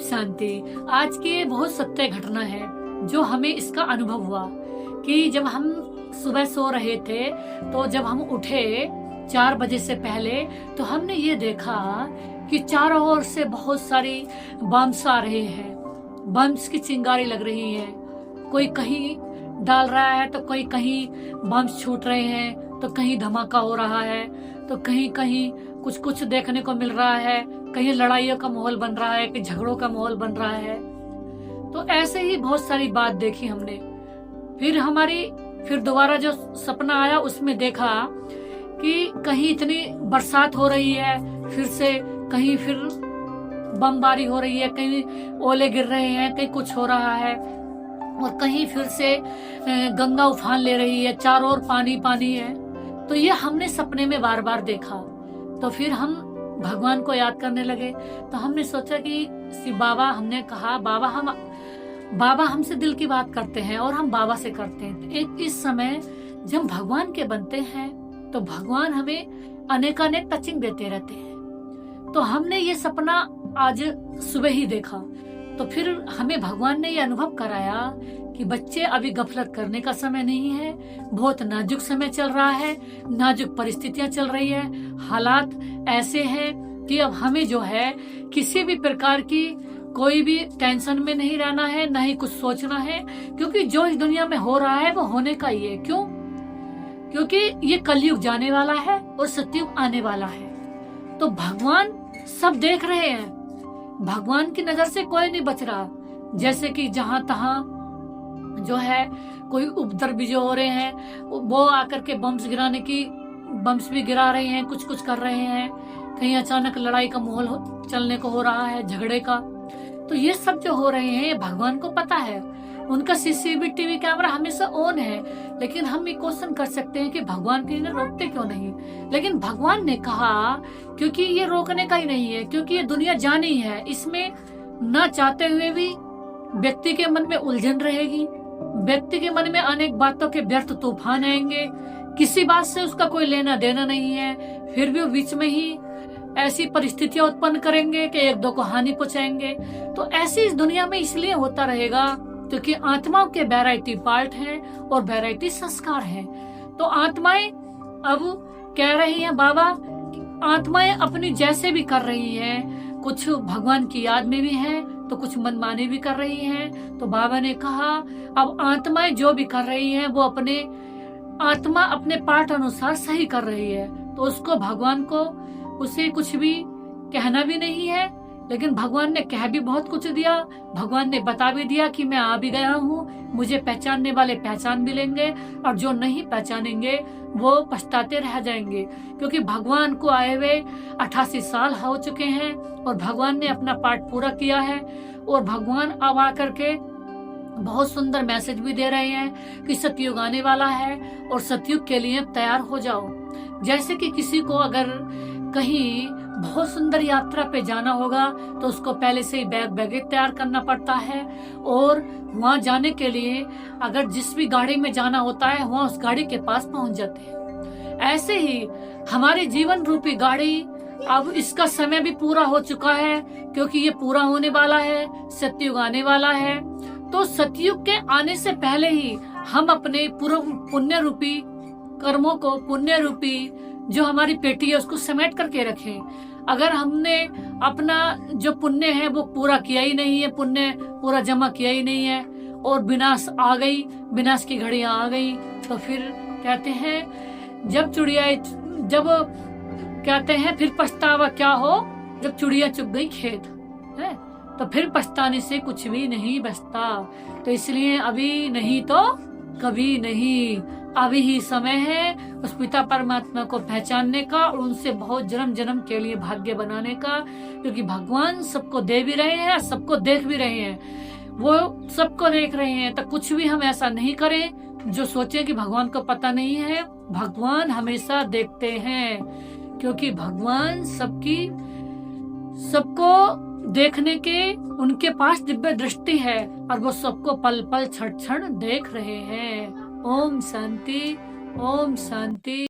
शांति। आज की बहुत सत्य घटना है जो हमें इसका अनुभव हुआ कि जब हम सुबह सो रहे थे तो जब हम उठे 4 बजे से पहले तो हमने ये देखा कि चारों ओर से बहुत सारी बम्स आ रहे हैं। बम्स की चिंगारी लग रही है, कोई कहीं डाल रहा है तो कोई कहीं बम्स छूट रहे हैं, तो कहीं धमाका हो रहा है, तो कहीं कहीं कुछ कुछ देखने को मिल रहा है, कहीं लड़ाइयों का माहौल बन रहा है, कहीं झगड़ों का माहौल बन रहा है। तो ऐसे ही बहुत सारी बात देखी हमने। फिर दोबारा जो सपना आया उसमें देखा कि कहीं इतनी बरसात हो रही है, फिर से कहीं फिर बमबारी हो रही है, कहीं ओले गिर रहे हैं, कहीं कुछ हो रहा है, और कहीं फिर से गंगा उफान ले रही है, चारों ओर पानी पानी है। तो ये हमने सपने में बार बार देखा। तो फिर हम भगवान को याद करने लगे। तो हमने सोचा कि हमने कहा बाबा हमसे दिल की बात करते हैं और हम बाबा से करते हैं। तो इस समय जब भगवान के बनते हैं तो भगवान हमें अनेकानेक टचिंग देते रहते हैं। तो हमने ये सपना आज सुबह ही देखा। तो फिर हमें भगवान ने ये अनुभव कराया कि बच्चे अभी गफलत करने का समय नहीं है, बहुत नाजुक समय चल रहा है, नाजुक परिस्थितियां चल रही है, हालात ऐसे हैं कि अब हमें जो है किसी भी प्रकार की कोई भी टेंशन में नहीं रहना है, न ही कुछ सोचना है, क्योंकि जो इस दुनिया में हो रहा है वो होने का ही है। क्यों? क्योंकि ये कलयुग जाने वाला है और सतयुग आने वाला है। तो भगवान सब देख रहे हैं, भगवान की नजर से कोई नहीं बच रहा। जैसे कि जहां तहां जो है कोई उपद्रव भी जो हो रहे हैं, वो आकर के बम्स भी गिरा रहे हैं, कुछ कुछ कर रहे हैं, कहीं अचानक लड़ाई का माहौल चलने को हो रहा है, झगड़े का। तो ये सब जो हो रहे हैं भगवान को पता है, उनका सीसीटीवी कैमरा हमेशा ऑन है। लेकिन हम ये क्वेश्चन कर सकते हैं कि भगवान के लिए रोकते क्यों नहीं। लेकिन भगवान ने कहा क्योंकि ये रोकने का ही नहीं है, क्योंकि ये दुनिया जानी है, इसमें न चाहते हुए भी व्यक्ति के मन में उलझन रहेगी, व्यक्ति के मन में अनेक बातों के व्यर्थ तूफान आएंगे, किसी बात से उसका कोई लेना देना नहीं है, फिर भी वो बीच में ही ऐसी परिस्थितियां उत्पन्न करेंगे कि एक दो को हानि पहुंचाएंगे। तो ऐसी इस दुनिया में इसलिए होता रहेगा क्योंकि आत्माओं के वैरायटी पार्ट हैं और वैरायटी संस्कार हैं। तो आत्माएं अब कह रही हैं बाबा, आत्माएं अपनी जैसे भी कर रही हैं, कुछ भगवान की याद में भी हैं तो कुछ मनमानी भी कर रही हैं। तो बाबा ने कहा अब आत्माएं जो भी कर रही हैं वो आत्मा अपने पाठ अनुसार सही कर रही है, तो उसको भगवान को उसे कुछ भी कहना भी नहीं है। लेकिन भगवान ने कह भी बहुत कुछ दिया, भगवान ने बता भी दिया कि मैं आ भी गया हूँ, मुझे पहचानने वाले पहचान भी लेंगे और जो नहीं पहचानेंगे वो पछताते रह जाएंगे। क्योंकि भगवान को आए हुए 88 साल हो चुके हैं और भगवान ने अपना पाठ पूरा किया है। और भगवान अब आकर के बहुत सुंदर मैसेज भी दे रहे हैं कि सतयुग आने वाला है और सतयुग के लिए तैयार हो जाओ। जैसे कि किसी को अगर कहीं बहुत सुंदर यात्रा पे जाना होगा तो उसको पहले से ही बैगेज तैयार करना पड़ता है, और वहां जाने के लिए अगर जिस भी गाड़ी में जाना होता है वहां उस गाड़ी के पास पहुंच जाते हैं। ऐसे ही हमारी जीवन रूपी गाड़ी अब इसका समय भी पूरा हो चुका है, क्योंकि ये पूरा होने वाला है, सतयुग आने वाला है। तो सतयुग के आने से पहले ही हम अपने पुण्य रूपी कर्मों को, पुण्य रूपी जो हमारी पेटी है उसको समेट करके रखें। अगर हमने अपना जो पुण्य है वो पूरा किया ही नहीं है, पुण्य पूरा जमा किया ही नहीं है, और विनाश आ गई, विनाश की घड़ियां आ गई, तो फिर कहते हैं फिर पछतावा क्या हो जब चिड़िया चुग गई खेत है। तो फिर पछताने से कुछ भी नहीं बचता। तो इसलिए अभी नहीं तो कभी नहीं, अभी ही समय है उस पिता परमात्मा को पहचानने का और उनसे बहुत जन्म जन्म के लिए भाग्य बनाने का। क्योंकि भगवान सबको दे भी रहे हैं, सबको देख भी रहे हैं, वो सबको देख रहे हैं। तो कुछ भी हम ऐसा नहीं करें जो सोचे कि भगवान को पता नहीं है। भगवान हमेशा देखते हैं, क्योंकि भगवान सबको देखने के उनके पास दिव्य दृष्टि है और वो सबको पल पल क्षण क्षण देख रहे हैं। ओम शांति, ओम शांति।